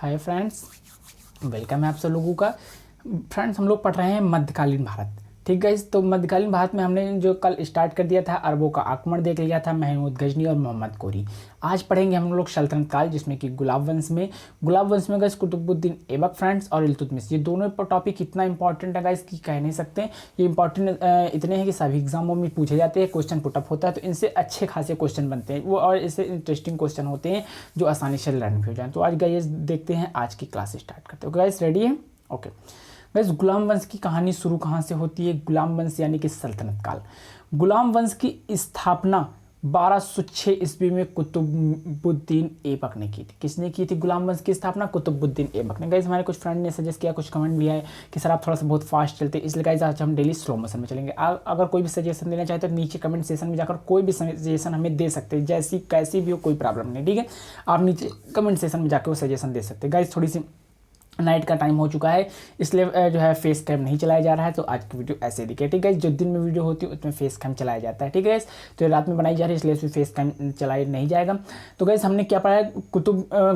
Hi friends, welcome है आप सब लोगों का। फ्रेंड्स, हम लोग पढ़ रहे हैं मध्यकालीन भारत। ठीक है, तो मध्यकालीन भारत में हमने जो कल स्टार्ट कर दिया था, अरबों का आक्रमण देख लिया था, महमूद गजनी और मोहम्मद गोरी। आज पढ़ेंगे हम लोग सल्तनत काल, जिसमें कि गुलाब वंश में गैस कुतुबुद्दीन ऐबक फ्रेंड्स और इल्तुतमिश। ये दोनों टॉपिक इतना इंपॉर्टेंट है गैस कि कह नहीं सकते। ये इंपॉर्टेंट इतने हैं कि सभी एग्जामों में पूछे जाते हैं, क्वेश्चन पुटअप होता है, तो इनसे अच्छे खासे क्वेश्चन बनते हैं वो, और इससे इंटरेस्टिंग क्वेश्चन होते हैं जो आसानी से लर्न भी हो जाए। तो आज गाइस देखते हैं, आज की क्लास स्टार्ट करते हैं। गाइस रेडी है? ओके गाइस, गुलाम वंश की कहानी शुरू कहाँ से होती है? गुलाम वंश यानी कि सल्तनत काल। गुलाम वंश की स्थापना 1206 ईस्वी में कुतुबुद्दीन ऐबक ने की थी। किसने की थी गुलाम वंश की स्थापना? कुतुबुद्दीन ऐबक ने। गाइस हमारे कुछ फ्रेंड ने सजेस्ट किया, कुछ कमेंट भी आए कि सर आप थोड़ा सा बहुत फास्ट चलते हैं, इसलिए गाइस आज हम डेली स्लो मोशन में चलेंगे। अगर कोई भी सजेशन देना चाहे तो नीचे कमेंट सेशन में जाकर कोई भी सजेशन हमें दे सकते हैं, जैसी कैसी भी हो, कोई प्रॉब्लम नहीं। ठीक है, आप नीचे कमेंट सेशन में जाकर वो सजेशन दे सकते हैं। गाइस थोड़ी सी नाइट का टाइम हो चुका है, इसलिए जो है फेस कैम नहीं चलाया जा रहा है, तो आज की वीडियो ऐसे दिखे। ठीक है, जो दिन में वीडियो होती है उसमें फेस कैम चलाया जाता है। ठीक है, तो ये रात में बनाई जा रही है, इसलिए इसमें फेस कैम चलाया नहीं जाएगा। तो गैस हमने क्या पढ़ा है?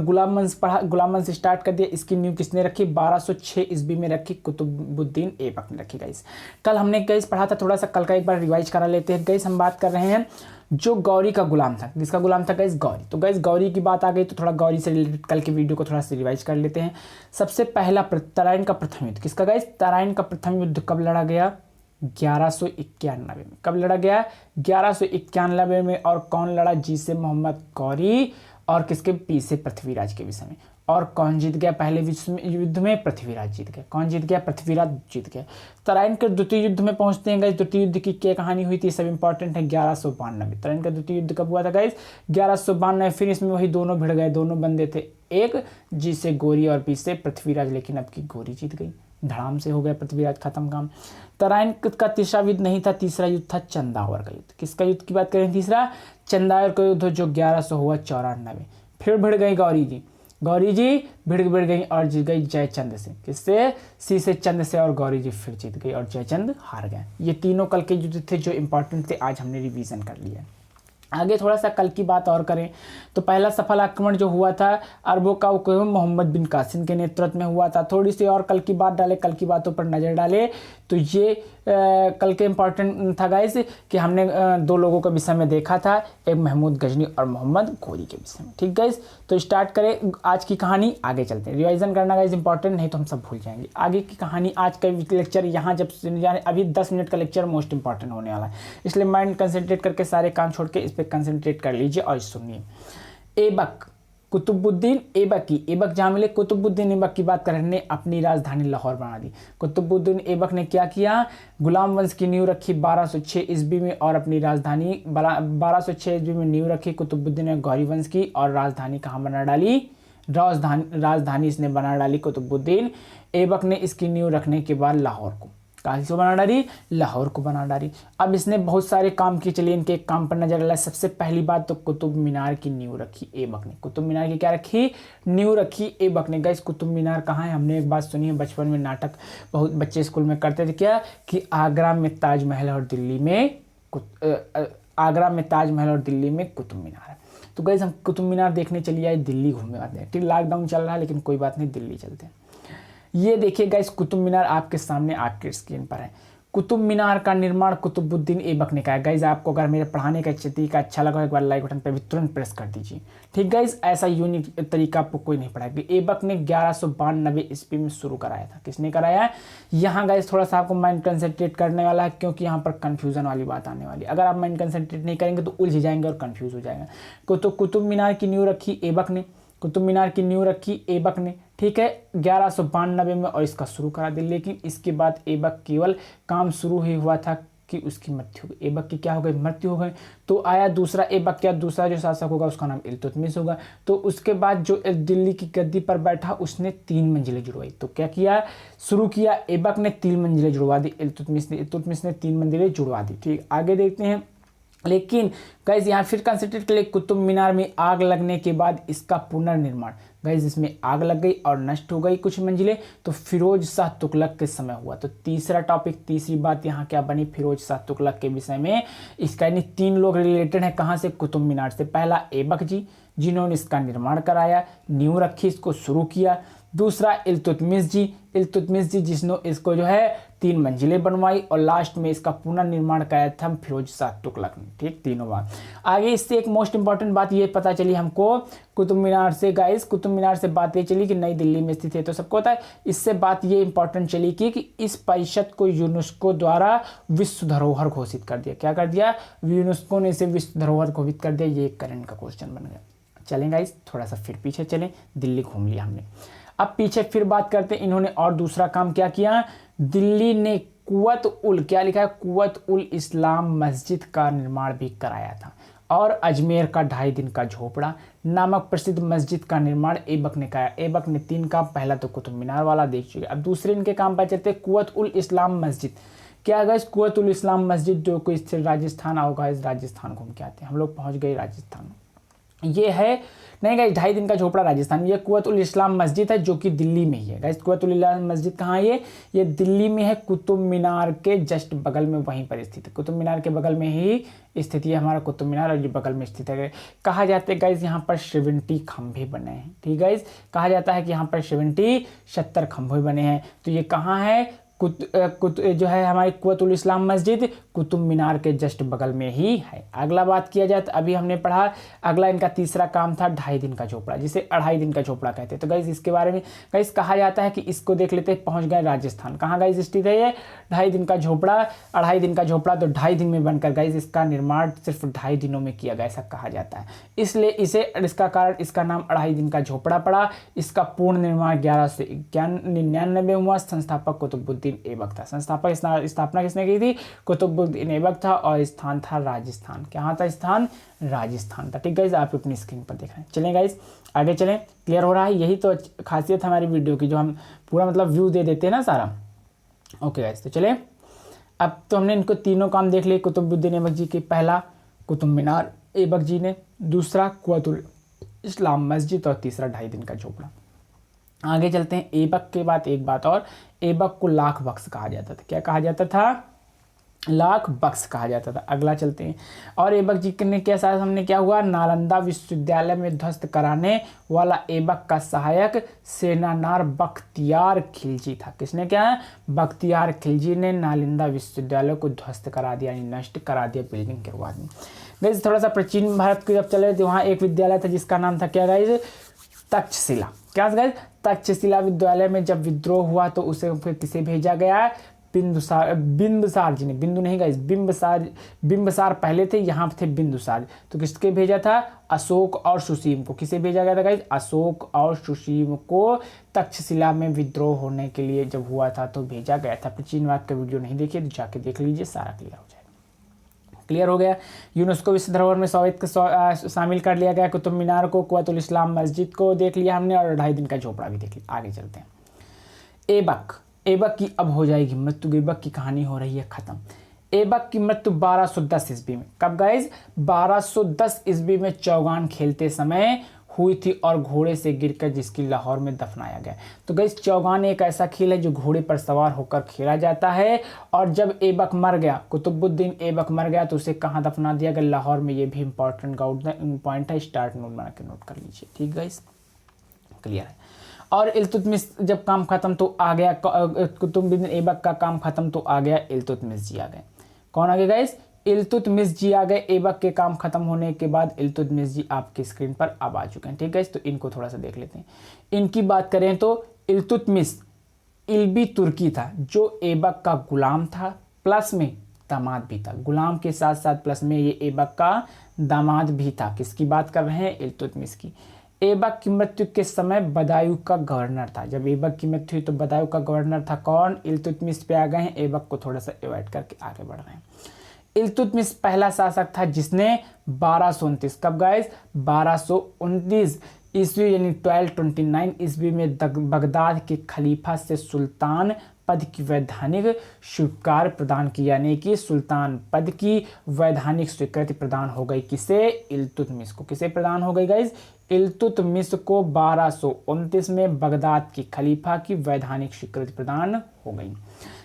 गुलाम वंश पढ़ा, गुलाम वंश स्टार्ट कर दिया। इसकी नींव किसने रखी? 1206 ईस्वी में रखी, कुतुबुद्दीन ऐबक ने रखी। गैस कल हमने गैस पढ़ा था, थोड़ा सा कल का एक बार रिवाइज करा लेते हैं। गैस हम बात कर रहे हैं जो गौरी का गुलाम था। किसका गुलाम था गैस? गौरी। तो गैस गौरी की बात आ गई तो थोड़ा गौरी से रिलेटेड कल की वीडियो को थोड़ा सा रिवाइज कर लेते हैं। सबसे पहला तराइन का प्रथम युद्ध किसका गैस? तराइन का प्रथम युद्ध कब लड़ा गया? 1191 में। कब लड़ा गया? 1191 में। और कौन लड़ा? जी से मोहम्मद गौरी और किसके पीछे? पृथ्वीराज के विषय में। और कौन जीत गया पहले विश्व युद्ध में? पृथ्वीराज जीत गया। कौन जीत गया? पृथ्वीराज जीत गया। तराइन के द्वितीय युद्ध में पहुंचते हैं गाइस। द्वितीय युद्ध की क्या कहानी हुई थी, सब इंपॉर्टेंट है। 1192। तराइन का द्वितीय युद्ध कब हुआ था गाइस? 1192। फिर इसमें वही दोनों भिड़ गए, दोनों बंदे थे, एक जी से गोरी और पी से पृथ्वीराज, लेकिन अब की गोरी जीत गई, धड़ाम से हो गया पृथ्वीराज, खत्म काम। तराइन का तीसरा युद्ध नहीं था, तीसरा युद्ध था चंदावर का युद्ध। किसका युद्ध की बात करें? तीसरा चंदावर का युद्ध, जो 1100 हुआ 94। फिर भिड़ गई गौरी जी भिड़ गई और जीत गई जयचंद से। किससे? सी से चंद से, और गौरी जी फिर जीत गई और जयचंद हार गए। ये तीनों कल के युद्ध थे जो इंपॉर्टेंट थे, आज हमने रिवीजन कर लिया। आगे थोड़ा सा कल की बात और करें तो पहला सफल आक्रमण जो हुआ था अरबों का, वो मोहम्मद बिन कासिम के नेतृत्व में हुआ था। थोड़ी सी और कल की बात डाले, कल की बातों पर नज़र डाले तो ये कल के इंपॉर्टेंट था गाइस कि हमने दो लोगों के विषय में देखा था, एक महमूद गजनी और मोहम्मद गोरी के विषय में। ठीक गाइस, तो स्टार्ट करें आज की कहानी, आगे चलते हैं। रिवाइजन करना गाइस इंपॉर्टेंट, नहीं तो हम सब भूल जाएंगे। आगे की कहानी, आज का लेक्चर यहाँ जब जाने, अभी 10 मिनट का लेक्चर मोस्ट इंपॉर्टेंट होने वाला है, इसलिए माइंड कंसंट्रेट करके सारे काम छोड़ के इस पर कंसंट्रेट कर लीजिए और सुनिए। ऐबक, कुतुबुद्दीन ऐबक की, ऐबक जहाँ मिले, कुतुबुद्दीन ऐबक की बात करें, ने अपनी राजधानी लाहौर बना दी। कुतुबुद्दीन ऐबक ने क्या किया? गुलाम वंश की नींव रखी 1206 ईस्वी में, और अपनी राजधानी 1206 ईस्वी में नींव रखी कुतुबुद्दीन ने गौरी वंश की, और राजधानी कहाँ बना डाली? राजधानी इसने बना डाली कुतुबुद्दीन ऐबक ने इसकी नींव रखने के बाद लाहौर को, कहाँ से बना डाली? लाहौर को बना डाली। अब इसने बहुत सारे काम किए, चलिए इनके एक काम पर नजर डाला। सबसे पहली बात तो कुतुब मीनार की नींव रखी ऐबक ने। कुतुब मीनार की क्या रखी? नींव रखी ऐबक ने। गाइस कुतुब मीनार कहाँ है? हमने एक बात सुनी है, बचपन में नाटक बहुत बच्चे स्कूल में करते थे, क्या कि आगरा में ताजमहल और दिल्ली में कुतुब मीनार है। तो गाइस हम कुतुब मीनार देखने चलिए आए, दिल्ली घूमने आते हैं। ठीक, लॉकडाउन चल रहा है लेकिन कोई बात नहीं, दिल्ली चलते हैं। ये देखिए गाइस, कुतुब मीनार आपके सामने आपके स्क्रीन पर है। कुतुब मीनार का निर्माण कुतुबुद्दीन ऐबक ने किया। गाइस आपको अगर मेरे पढ़ाने का तरीका अच्छा लगा, एक बार लाइक बटन पर भी तुरंत प्रेस कर दीजिए। ठीक गाइस, ऐसा यूनिक तरीका आपको कोई नहीं पढ़ाएगा। ऐबक ने 1192 ईस्वी में शुरू कराया था। किसने कराया? यहाँ गाइस थोड़ा सा आपको माइंड कंसंट्रेट करने वाला है, क्योंकि यहाँ पर कंफ्यूजन वाली बात आने वाली है। अगर आप माइंड कंसंट्रेट नहीं करेंगे तो उलझ जाएंगे और कंफ्यूज हो जाएगा। तो कुतुब मीनार की नींव रखी ऐबक ने, कुतुब मीनार की नींव रखी ऐबक ने। ठीक है, 1192 में, और इसका शुरू करा दिया। लेकिन इसके बाद ऐबक केवल काम शुरू ही हुआ था कि उसकी मृत्यु हो गई। ऐबक की क्या हो गई? मृत्यु हो गई। तो आया दूसरा ऐबक, क्या दूसरा जो शासक होगा उसका नाम इल्तुतमिश होगा। तो उसके बाद जो दिल्ली की गद्दी पर बैठा उसने 3 मंजिलें जुड़वाई। तो क्या किया? शुरू किया ऐबक ने, 3 मंजिलें जुड़वा दी। इल्तुतमिश ने 3 मंजिलें जुड़वा दी। ठीक, आगे देखते हैं। लेकिन गाइज यहाँ फिर कंसिडर के लिए, कुतुब मीनार में आग लगने के बाद इसका पुनर्निर्माण, गाइज इसमें आग लग गई और नष्ट हो गई कुछ मंजिलें, तो फिरोज शाह तुगलक के समय हुआ। तो तीसरा टॉपिक, तीसरी बात यहाँ क्या बनी? फिरोज शाह तुगलक के विषय में। इसका यानी 3 लोग रिलेटेड हैं, कहाँ से? कुतुब मीनार से। पहला ऐबक जी, जिन्होंने इसका निर्माण कराया, नींव रखी, इसको शुरू किया। दूसरा इल्तुतमिश जी जिसने इसको जो है 3 मंजिलें बनवाई और लास्ट में इसका पुनर्निर्माण कराया था फिरोज शाह तुगलक ने। ठीक, तीनों बार। आगे इससे एक मोस्ट इंपॉर्टेंट बात ये पता चली हमको कुतुब मीनार से गाइस, कुतुब मीनार से बात ये चली कि नई दिल्ली में स्थित है, तो सबको पता है। इससे बात ये इंपॉर्टेंट चली कि इस परिषद को यूनेस्को द्वारा विश्व धरोहर घोषित कर दिया। क्या कर दिया? यूनेस्को ने इसे विश्व धरोहर घोषित कर दिया। ये एक करंट का क्वेश्चन बन गया। चलें गाइस, थोड़ा सा फिर पीछे चलें, दिल्ली घूम लिया हमने, अब पीछे फिर बात करते हैं। इन्होंने और दूसरा काम क्या किया? दिल्ली ने कुव्वत उल, क्या लिखा है? कुव्वत उल इस्लाम मस्जिद का निर्माण भी कराया था और अजमेर का 2.5 दिन का झोपड़ा नामक प्रसिद्ध मस्जिद का निर्माण ऐबक ने कराया। ऐबक ने 3 काम, पहला तो कुतुब मीनार वाला देख चुके। अब दूसरे इनके काम पर चलते, कुव्वत उल इस्लाम मस्जिद। क्या है गाइस? कुव्वत उल इस्लाम मस्जिद जो कोई स्थित राजस्थान आओगा, इस राजस्थान घूम के आते हैं हम लोग, पहुंच गए राजस्थान। ये है नहीं गाइस, 2.5 दिन का झोपड़ा राजस्थान। ये कुव्वत उल इस्लाम मस्जिद है जो कि दिल्ली में ही है गाइस। कुव्वत उल इस्लाम मस्जिद कहाँ है? ये दिल्ली में है, कुतुब मीनार के जस्ट बगल में, वहीं पर स्थित है। कुतुब मीनार के बगल में ही स्थित है हमारा कुतुब मीनार, और ये बगल में स्थित है। कहा जाता है गाइस यहाँ पर 70 खंभे बने हैं। ठीक गाइस, कहा जाता है कि यहाँ पर 70 खंभे बने हैं। तो ये कहाँ है? जो है हमारी कुव्वत उल इस्लाम मस्जिद कुतुब मीनार के जस्ट बगल में ही है। अगला बात किया जाए तो अभी हमने पढ़ा, अगला इनका तीसरा काम था 2.5 दिन का झोपड़ा, जिसे 2.5 दिन का झोपड़ा कहते हैं। तो गाइस इसके बारे में गाइस कहा जाता है कि इसको देख लेते हैं, पहुंच गए राजस्थान। कहाँ गाइस स्थित है ये? 2.5 दिन का झोपड़ा, 2.5 दिन का झोपड़ा तो 2.5 दिन में बनकर गाइस इसका निर्माण सिर्फ 2.5 दिनों में किया गया, ऐसा कहा जाता है। इसलिए इसका कारण इसका नाम 2.5 दिन का झोपड़ा पड़ा। इसका पूर्ण निर्माण 1199 में हुआ। संस्थापक कुतुबुद्दीन ऐबक था। स्थापना किसने की थी? कुतुबुद्दीन ऐबक था, और स्थान था राजस्थान। क्या था स्थान? राजस्थान था। ठीक गाइस, आप अपनी स्क्रीन पर देख रहे हैं। चलें गाइस आगे चलें, क्लियर हो रहा है? यही तो खासियत हमारी वीडियो की, जो हम पूरा मतलब व्यू दे देते हैं ना सारा। ओके गाइस, तो चले, अब तो हमने इनको तीनों काम देख लिए कुतुबुद्दीन ऐबक जी के। पहला कुतुब मीनार ऐबक जी ने, दूसरा कुव्वत उल इस्लाम मस्जिद, और तीसरा 2.5 दिन का झोपड़ा। आगे चलते हैं। ऐबक के बाद एक बात और, ऐबक को लाख बख्श कहा जाता था। क्या कहा जाता था? लाख बख्श कहा जाता था। अगला चलते हैं। और ऐबक जी ने क्या साथ हमने क्या हुआ? नालंदा विश्वविद्यालय में ध्वस्त कराने वाला ऐबक का सहायक सेनानार बख्तियार खिलजी था। किसने क्या है? बख्तियार खिलजी ने नालंदा विश्वविद्यालय को ध्वस्त करा दिया, यानी नष्ट करा दिया बिल्डिंग के बाद में। गाइस थोड़ा सा प्राचीन भारत की जब चले तो वहाँ एक विद्यालय था जिसका नाम था क्या गाइस? तक्षशिला। क्या गाइस? तक्षशिला विद्यालय में जब विद्रोह हुआ तो उसे फिर किसे भेजा गया? बिंबिसार जी ने, बिंदु नहीं गाइस, बिंबिसार पहले थे, यहाँ थे बिंदुसार। तो किसके भेजा था? अशोक और सुसीम को। किसे भेजा गया था गाइस? अशोक और सुसीम को तक्षशिला में विद्रोह होने के लिए जब हुआ था तो भेजा गया था। प्राचीन वाक्य का वीडियो नहीं देखिए तो जाके देख लीजिए, सारा क्लियर हो जाएगा। क्लियर हो गया। यूनेस्को विश्व धरोहर में शामिल कर लिया गया कुतुब मीनार को, कुव्वत उल इस्लाम मस्जिद को देख लिया हमने, और 2.5 दिन का झोपड़ा भी देख लिया। आगे चलते हैं। ऐबक की अब हो जाएगी मृत्यु। ऐबक की कहानी हो रही है खत्म। ऐबक की मृत्यु 1210 ईस्वी में। कब गाइस? 1210 ईस्वी में चौगान खेलते समय हुई थी, और घोड़े से गिरकर जिसकी लाहौर में दफनाया गया। तो गाइस चौगान एक ऐसा खेल है जो घोड़े पर सवार होकर खेला जाता है, और जब ऐबक मर गया, कुतुबुद्दीन ऐबक मर गया, तो उसे कहाँ दफना दिया गया? लाहौर में। ये भी इंपॉर्टेंट पॉइंट है, स्टार्ट नोट बना के नोट कर लीजिए। ठीक गाइस, क्लियर है। और इल्तुतमिश जब काम खत्म तो आ गया, कुतुबुद्दीन ऐबक का काम खत्म तो आ गया, इल्तुतमिश जी आ गए। कौन आ गए गाइस? इल्तुतमिश जी आ गए। ऐबक के काम खत्म होने के बाद इल्तुतमिश जी आपकी स्क्रीन पर अब आ चुके हैं। ठीक है, तो इनको थोड़ा सा देख लेते हैं। इनकी बात करें तो इल्तुतमिश इल्बी तुर्की था, जो ऐबक का गुलाम था, प्लस में दामाद भी था। गुलाम के साथ साथ प्लस में ये ऐबक का दामाद भी था। किसकी बात कर रहे हैं? इल्तुतमिश की। ऐबक की मृत्यु के समय बदायूं का गवर्नर था। जब ऐबक की मृत्यु हुई तो बदायूं का गवर्नर था कौन? इल्तुतमिश पे आ गए हैं। ऐबक को थोड़ा सा अवॉइड करके आगे बढ़ रहे हैं। इल्तुतमिश पहला शासक था जिसने 1229, कब गाइस? 1229 ईस्वी यानी 1229 ईस्वी में बगदाद के खलीफा से सुल्तान पद की वैधानिक स्वीकार प्रदान की, यानी कि सुल्तान पद की वैधानिक स्वीकृति प्रदान हो गई। किसे? इल्तुतमिश को। किसे प्रदान हो गई गाइस? इल्तुतमिश को 1229 में बगदाद की खलीफा की वैधानिक स्वीकृति प्रदान हो गई।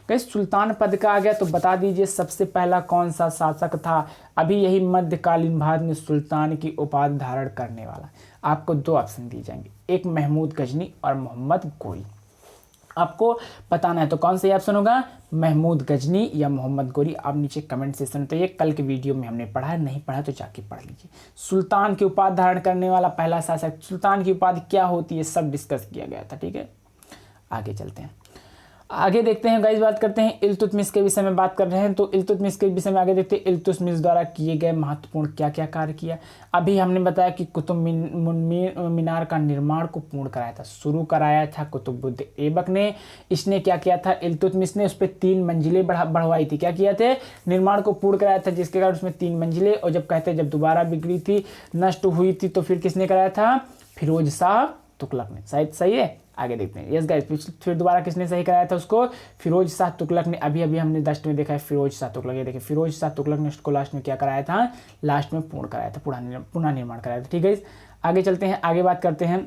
गाइस सुल्तान पद का आ गया तो बता दीजिए सबसे पहला कौन सा शासक था अभी यही मध्यकालीन भारत में सुल्तान की उपाधि धारण करने वाला। आपको दो ऑप्शन दिए जाएंगे, एक महमूद गजनी और मोहम्मद गोरी। आपको बताना है तो कौन सा ऑप्शन होगा, महमूद गजनी या मोहम्मद गोरी। आप नीचे कमेंट सेक्शन तो ये कल के वीडियो में हमने पढ़ा है, नहीं पढ़ा तो जाके पढ़ लीजिए। सुल्तान की उपाधि धारण करने वाला पहला शासक, सुल्तान की उपाधि क्या होती है सब डिस्कस किया गया था। ठीक है, आगे चलते हैं, आगे देखते हैं गाइस, बात करते हैं इल्तुतमिश के विषय में बात कर रहे हैं। तो इल्तुतमिश के विषय में आगे देखते हैं इल्तुतमिश द्वारा किए गए महत्वपूर्ण क्या क्या कार्य किया। अभी हमने बताया कि कुतुब मीनार का निर्माण को पूर्ण कराया था, शुरू कराया था कुतुबुद्दीन ऐबक ने। इसने क्या किया था, इल्तुतमिश ने उस पर 3 मंजिलें बढ़वाई थी। क्या किया थे, निर्माण को पूर्ण कराया था, जिसके कारण उसमें 3 मंजिलें, और जब कहते हैं जब दोबारा बिगड़ी थी, नष्ट हुई थी, तो फिर किसने कराया था, फिरोज शाह तुगलक ने। शायद सही है, आगे देखते हैं। यस गाइस, फिर दोबारा किसने सही कराया था उसको, फिरोज शाह तुगलक ने। अभी हमने 10 में देखा है फिरोज शाह तुगलक, ये देखिए फिरोज शाह तुगलक ने उसको लास्ट में क्या कराया था, लास्ट में पूर्ण कराया था, पुनः निर्माण कराया था। ठीक है, आगे चलते हैं, आगे बात करते हैं।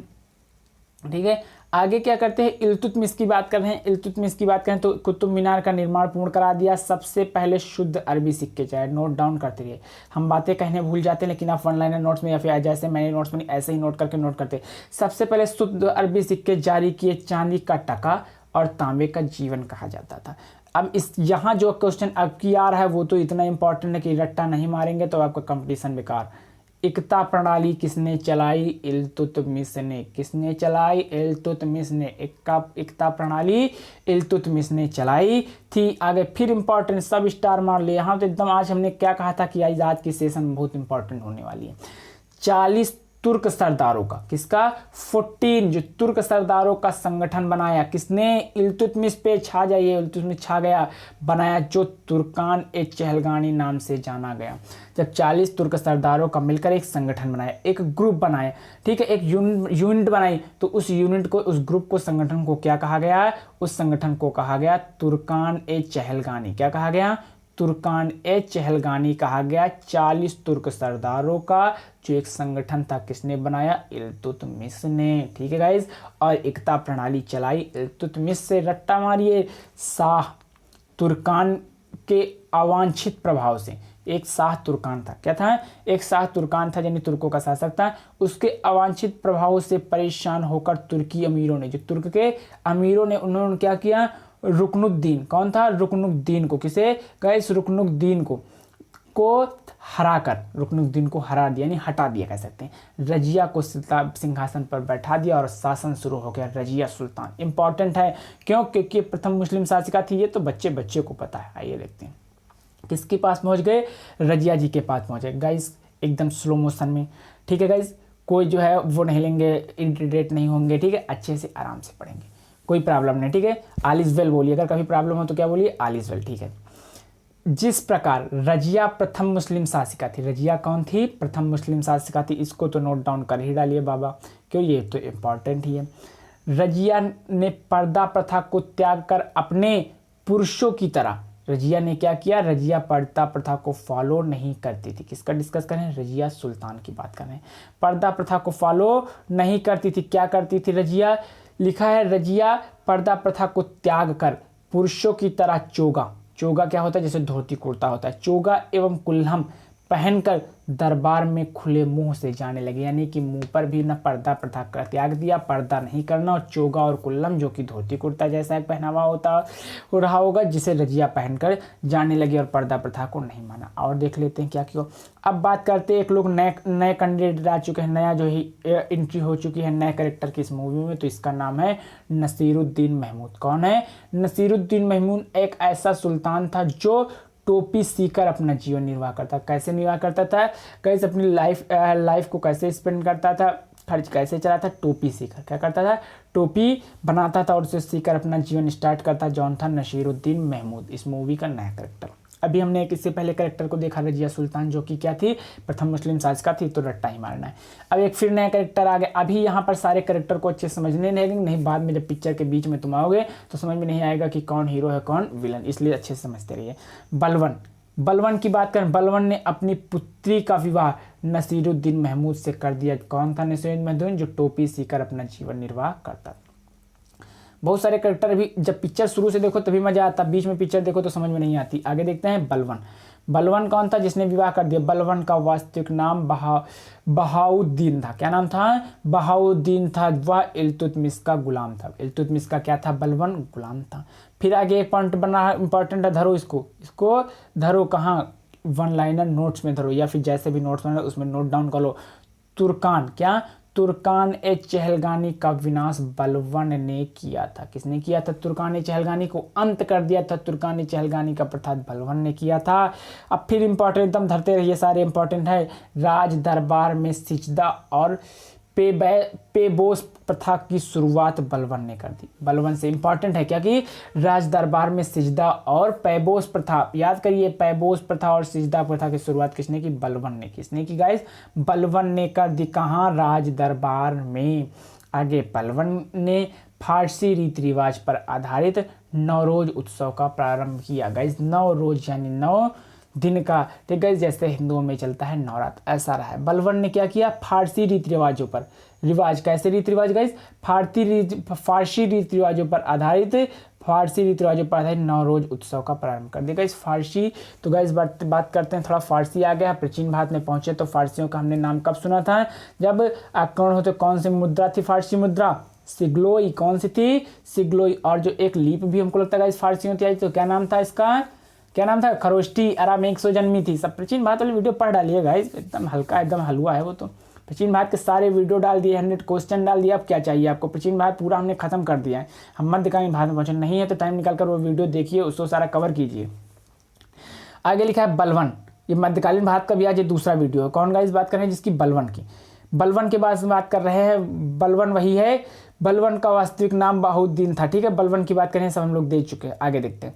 ठीक है, आगे क्या करते हैं, इल्तुतमिश की बात कर रहे हैं। इल्तुतमिश की बात करें तो कुतुब मीनार का निर्माण पूर्ण करा दिया। सबसे पहले शुद्ध अरबी सिक्के, चाहे नोट डाउन करते रहिए, हम बातें कहने भूल जाते हैं, लेकिन आप वन लाइनर नोट्स में या फिर जैसे मैंने नोट्स में ऐसे ही नोट करते। सबसे पहले शुद्ध अरबी सिक्के जारी किए, चांदी का टका और तांबे का जीवन कहा जाता था। अब इस यहाँ जो क्वेश्चन आपकी आ रहा है वो तो इतना इंपॉर्टेंट है कि रट्टा नहीं मारेंगे तो आपका कंपटीशन बेकार। एकता प्रणाली किसने चलाई, इल्तुतमिश ने। किसने चलाई, इल्तुतमिश ने। एकता प्रणाली इल्तुतमिश ने चलाई थी। आगे फिर इंपॉर्टेंट, सब स्टार मार ले यहाँ तो एकदम। आज हमने क्या कहा था कि आज की सेशन बहुत इंपॉर्टेंट होने वाली है। 40 तुर्क सरदारों का, किसका, 14 जो तुर्क सरदारों का संगठन बनाया, किसने, इल्तुतमिश पे छा जाइए, इल्तुतमिश छा गया, बनाया, जो तुर्कान ए चहलगानी नाम से जाना गया। जब 40 तुर्क सरदारों का मिलकर एक संगठन बनाया, एक ग्रुप बनाया, ठीक है, एक यूनिट बनाई, तो उस यूनिट को, उस ग्रुप को, संगठन को क्या कहा गया, उस संगठन को कहा गया तुर्कान ए चहलगानी। क्या कहा गया, तुर्कान ए चहलगानी कहा गया। 40 तुर्क सरदारों का जो एक संगठन था, किसने बनाया, इल्तुतमिश ने। ठीक है गाइज, और एकता प्रणाली चलाई इल्तुतमिश से। रट्टा मारिए, शाह तुर्कान के अवांछित प्रभाव से, एक शाह तुर्कान था, क्या था, एक शाह तुर्कान था, यानी तुर्कों का शासक था। उसके अवांछित प्रभावों से परेशान होकर तुर्की अमीरों ने, जो तुर्क के अमीरों ने, उन्होंने क्या किया, रुकनुद्दीन, कौन था, रुकनुद्दीन को, किसे गाइस, रुकनुद्दीन को हराकर, रुकनुद्दीन को हरा दिया, यानी हटा दिया कह सकते हैं। रजिया को सिंहासन पर बैठा दिया और शासन शुरू हो गया, रजिया सुल्तान। इंपॉर्टेंट है, क्यों, क्योंकि प्रथम मुस्लिम शासिका थी। ये तो बच्चे को पता है। आइए देखते हैं किसके पास पहुंच गए, रजिया जी के पास पहुंचे गाइस, एकदम स्लो मोशन में। ठीक है गाइस, कोई जो है वो नहीं लेंगे, इरिटेट नहीं होंगे। ठीक है, अच्छे से आराम से पढ़ेंगे, कोई प्रॉब्लम नहीं। ठीक है, ऑल इज वेल बोलिए, अगर कभी प्रॉब्लम हो तो क्या बोलिए, ऑल इज वेल। ठीक है, जिस प्रकार रजिया प्रथम मुस्लिम शासिका थी, रजिया कौन थी, प्रथम मुस्लिम शासिका थी। इसको तो नोट डाउन कर ही डालिए बाबा, क्यों, ये तो इम्पॉर्टेंट ही है। रजिया ने पर्दा प्रथा को त्याग कर अपने पुरुषों की तरह, रजिया ने क्या किया, रजिया पर्दा प्रथा को फॉलो नहीं करती थी। किसका डिस्कस करें, रजिया सुल्तान की बात करें। पर्दा प्रथा को फॉलो नहीं करती थी। क्या करती थी रजिया, लिखा है रजिया पर्दा प्रथा को त्याग कर पुरुषों की तरह चोगा क्या होता है, जैसे धोती कुर्ता होता है, चोगा एवं कुल्हम पहनकर दरबार में खुले मुंह से जाने लगे, यानी कि मुंह पर भी न पर्दा प्रथा का त्याग दिया, पर्दा नहीं करना, और चोगा और कुल्लम जो कि धोती कुर्ता जैसा एक पहनावा हो रहा होगा, जिसे रजिया पहनकर जाने लगे और पर्दा प्रथा को नहीं माना। और देख लेते हैं क्या क्यों। अब बात करते हैं, एक लोग नए कैंडिडेट आ चुके हैं, नया जो ही एंट्री हो चुकी है नए कैरेक्टर की इस मूवी में, तो इसका नाम है नसीरुद्दीन महमूद। कौन है, नसीरुद्दीन महमूद एक ऐसा सुल्तान था जो टोपी सीकर अपना जीवन निर्वाह करता। कैसे निर्वाह करता था, कैसे अपनी लाइफ को कैसे स्पेंड करता था, खर्च कैसे चलाता, टोपी सीकर। क्या करता था, टोपी बनाता था और उसे सीकर अपना जीवन स्टार्ट करता, जौन था नसीरुद्दीन महमूद, इस मूवी का नया कैरेक्टर। अभी हमने एक इससे पहले कैरेक्टर को देखा, रजिया सुल्तान, जो कि क्या थी, प्रथम मुस्लिम शासिका थी, तो रट्टा ही मारना है। अब एक फिर नया कैरेक्टर आ गया। अभी यहाँ पर सारे कैरेक्टर को अच्छे समझने नहीं, बाद में जब पिक्चर के बीच में तुम आओगे तो समझ में नहीं आएगा कि कौन हीरो है कौन विलन, इसलिए अच्छे से समझते रहिए। बलवन की बात करें, बलवन ने अपनी पुत्री का विवाह नसीरुद्दीन महमूद से कर दिया। कौन था नसीरुद्दीन महमूद, जो टोपी सीकर अपना जीवन निर्वाह करता था। बहुत सारे करेक्टर अभी जब पिक्चर शुरू से देखो तभी मजा आता, बीच में पिक्चर देखो तो समझ में नहीं आती। आगे देखते हैं बलवन। बलवन कौन था? जिसने विवाह कर दिया। बलवन का वास्तविक नाम बहाउद्दीन था। क्या नाम था? बहाउद्दीन था। वह इल्तुतमिश का गुलाम था। इल्तुतमिश का क्या था? बलवन गुलाम था। फिर आगे एक पॉइंट बना इंपॉर्टेंट है, धरो इसको धरो कहाँ? वन लाइनर नोट्स में धरो, या फिर जैसे भी नोट्स बना उसमें नोट डाउन कर लो। तुर्कान, क्या? तुर्कान ए चहलगानी का विनाश बलवन ने किया था। किसने किया था? तुर्कान ए चहलगानी को अंत कर दिया था। तुर्कान ए चहलगानी का प्रथा बलवन ने किया था। अब फिर इंपॉर्टेंट एकदम धरते रहिए, सारे इंपॉर्टेंट है। राज दरबार में सिजदा और पेबोस प्रथा की शुरुआत बलवन ने कर दी। बलवन से इंपॉर्टेंट है क्या कि राज दरबार में सिजदा और पैबोस प्रथा, याद करिए पैबोस प्रथा और सिजदा प्रथा की शुरुआत किसने की? बलवन ने। किसने की गाइस? बलवन ने कर दी। कहाँ? राज दरबार में। आगे बलवन ने फारसी रीति रिवाज पर आधारित नवरोज उत्सव का प्रारंभ किया। गाइस नवरोज यानी 9 दिन का, ठीक है, जैसे हिंदुओं में चलता है नवरात्र, ऐसा रहा है। बलवन ने क्या किया? फारसी रीति रिवाजों पर रिवाज, कैसे रीति रिवाज गाइस? फारसी रीति रिवाजों पर आधारित नवरोज उत्सव का प्रारंभ कर दिया। गाइस फारसी, तो गाइस बात करते हैं, थोड़ा फारसी आ गया। प्राचीन भारत में पहुंचे तो फारसियों का हमने नाम कब सुना था? जब आक्रमण होते। कौन सी मुद्रा थी फारसी मुद्रा? सिग्लोई। कौन सी थी? सिग्लोई। और जो एक लीप भी हमको लगता है गाइस फारसियों थी, तो क्या नाम था इसका? क्या नाम था? खरोष्टी अरामेक से जन्मी थी। सब प्राचीन भारत वाली वीडियो पढ़ डालिए गाइस, एकदम हल्का एकदम हलवा है वो तो। प्राचीन भारत के सारे वीडियो डाल दिए, 100 क्वेश्चन डाल दिया। अब क्या चाहिए आपको? प्राचीन भारत पूरा हमने खत्म कर दिया है। हम मध्यकालीन भारत में पहुंचे नहीं है तो टाइम निकालकर वो वीडियो देखिए, उसको सारा कवर कीजिए। आगे लिखा है बलवन। ये मध्यकालीन भारत का भी आज ये दूसरा वीडियो है। कौन गाइस बात कर रहे हैं? जिसकी बलवन की। बलवन के बाद बात कर रहे हैं। बलवन वही है। बलवन का वास्तविक नाम बहाउद्दीन था। ठीक है, बलवन की बात करें सब हम लोग देख चुके हैं। आगे देखते हैं,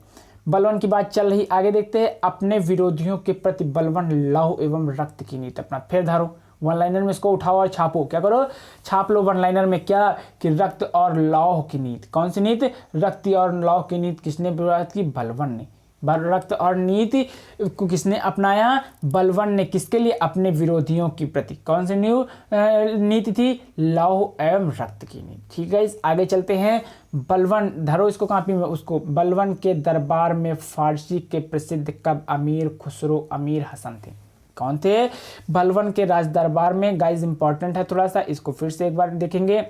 बलवन की बात चल रही, आगे देखते हैं। अपने विरोधियों के प्रति बलवन लौह एवं रक्त की नीति अपना। फिर धरो वन लाइनर में इसको उठाओ और छापो। क्या करो? छाप लो वन लाइनर में। क्या? कि रक्त और लौह की नीति। कौन सी नीति? रक्त और लौह की नीति किसने विरोध की? बलवन ने। रक्त और नीति को किसने अपनाया? बलवन ने। किसके लिए? अपने विरोधियों के प्रति। कौन सी नीति थी? लौह एवं रक्त की नीति। ठीक है, इस आगे चलते हैं। बलवन, धरो इसको कॉपी में उसको। बलवन के दरबार में फारसी के प्रसिद्ध कवि अमीर खुसरो अमीर हसन थे। कौन थे? बलवन के राज दरबार में। गाइस इंपॉर्टेंट है थोड़ा सा, इसको फिर से एक बार देखेंगे।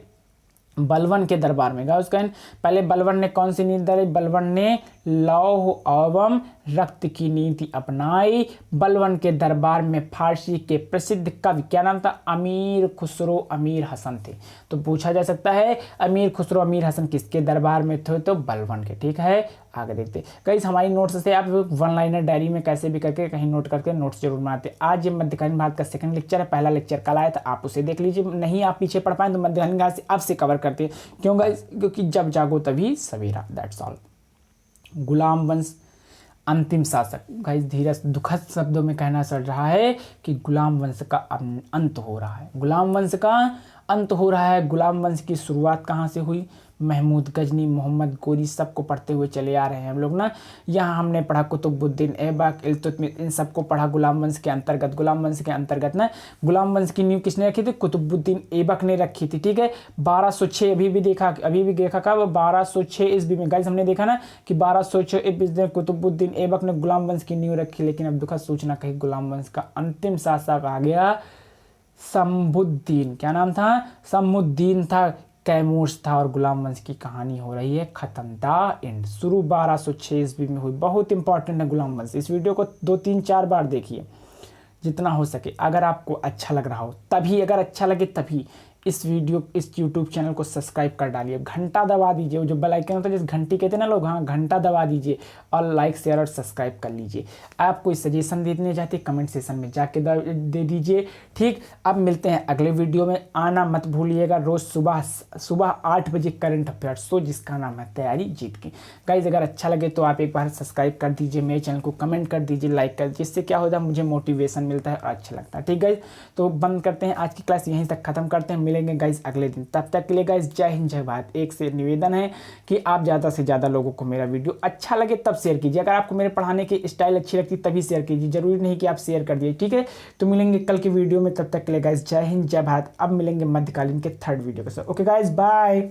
बलवन के दरबार में गाइस पहले बलवन ने कौन सी नीति डाली? बलवन ने लौह एवं रक्त की नीति अपनाई। बलवन के दरबार में फारसी के प्रसिद्ध कवि, क्या नाम था? अमीर खुसरो अमीर हसन थे। तो पूछा जा सकता है अमीर खुसरो अमीर हसन किसके दरबार में थे? तो बलवन के। ठीक है, आगे देखते गाइस। हमारी नोट्स से आप वन लाइनर डायरी में कैसे भी करके कहीं नोट करके नोट्स जरूर बनाते। आज ये मध्यकालीन भारत का सेकंड लेक्चर है। पहला लेक्चर कल आया था, आप उसे देख लीजिए। नहीं आप पीछे पढ़ पाए तो मध्यकालीन भारत से अब से कवर करते हैं। क्यों गाइस? क्योंकि जब जागो तभी सवेरा, दैट्स ऑल। गुलाम वंश अंतिम शासक। गाइस धीरज दुखद शब्दों में कहना चल रहा है कि गुलाम वंश का अंत हो रहा है। गुलाम वंश का अंत हो रहा है। गुलाम वंश की शुरुआत कहाँ से हुई? महमूद गजनी, मोहम्मद गोरी, सबको पढ़ते हुए चले आ रहे हैं हम लोग ना। यहाँ हमने पढ़ा कुतुबुद्दीन ऐबक, इल्तुतमिश, इन सबको पढ़ा गुलाम वंश के अंतर्गत। गुलाम वंश के अंतर्गत ना गुलाम वंश की नींव किसने रखी थी? कुतुबुद्दीन ऐबक ने रखी थी। ठीक है, 1206 अभी भी देखा कब? 1206 ईस्वी में। गाइस हमने देखा ना कि 1206 ईस्वी में कुतुबुद्दीन ऐबक ने गुलाम वंश की नींव रखी। लेकिन अब दुखद सूचना कही, गुलाम वंश का अंतिम शासक आ गया शम्भुद्दीन। क्या नाम था? शम्भुद्दीन था। कैमूर था और गुलाम वंश की कहानी हो रही है खत्म, द एंड। शुरू 1206 ईस्वी में हुई। बहुत इंपॉर्टेंट है गुलाम वंश। इस वीडियो को 2 3 4 बार देखिए जितना हो सके। अगर आपको अच्छा लग रहा हो तभी, अगर अच्छा लगे तभी इस यूट्यूब चैनल को सब्सक्राइब कर डालिए, घंटा दबा दीजिए। वो जो बेल आइकन होता है, जिस घंटी कहते हैं ना लोग, हाँ, घंटा दबा दीजिए और लाइक शेयर और सब्सक्राइब कर लीजिए। आप कोई सजेशन देने चाहते कमेंट सेशन में जाके दे दीजिए। ठीक, अब मिलते हैं अगले वीडियो में। आना मत भूलिएगा। रोज़ सुबह 8 बजे करंट अफेयर्स शो, जिसका नाम है तैयारी जीत की। गाइस अगर अच्छा लगे तो आप एक बार सब्सक्राइब कर दीजिए, मेरे चैनल को कमेंट कर दीजिए, लाइक कर दीजिए। इससे क्या होता है, मुझे मोटिवेशन मिलता है और अच्छा लगता है। ठीक गाइस, तो बंद करते हैं आज की क्लास, यहीं तक खत्म करते हैं। मिलेंगे गाइस अगले दिन, तब तक के लिए गाइस जय हिंद जय भारत। एक से निवेदन है कि आप ज़्यादा से ज़्यादा लोगों को मेरा वीडियो अच्छा लगे तब शेयर कीजिए। अगर आपको मेरे पढ़ाने की स्टाइल अच्छी लगती तभी शेयर कीजिए, जरूरी नहीं कि आप शेयर कर दिए। ठीक है, तो मिलेंगे कल की वीडियो में, तब तक के लिए गाइस जय हिंद जय भारत। अब मिलेंगे मध्यकालीन के 3rd वीडियो के साथ। Okay guys, bye.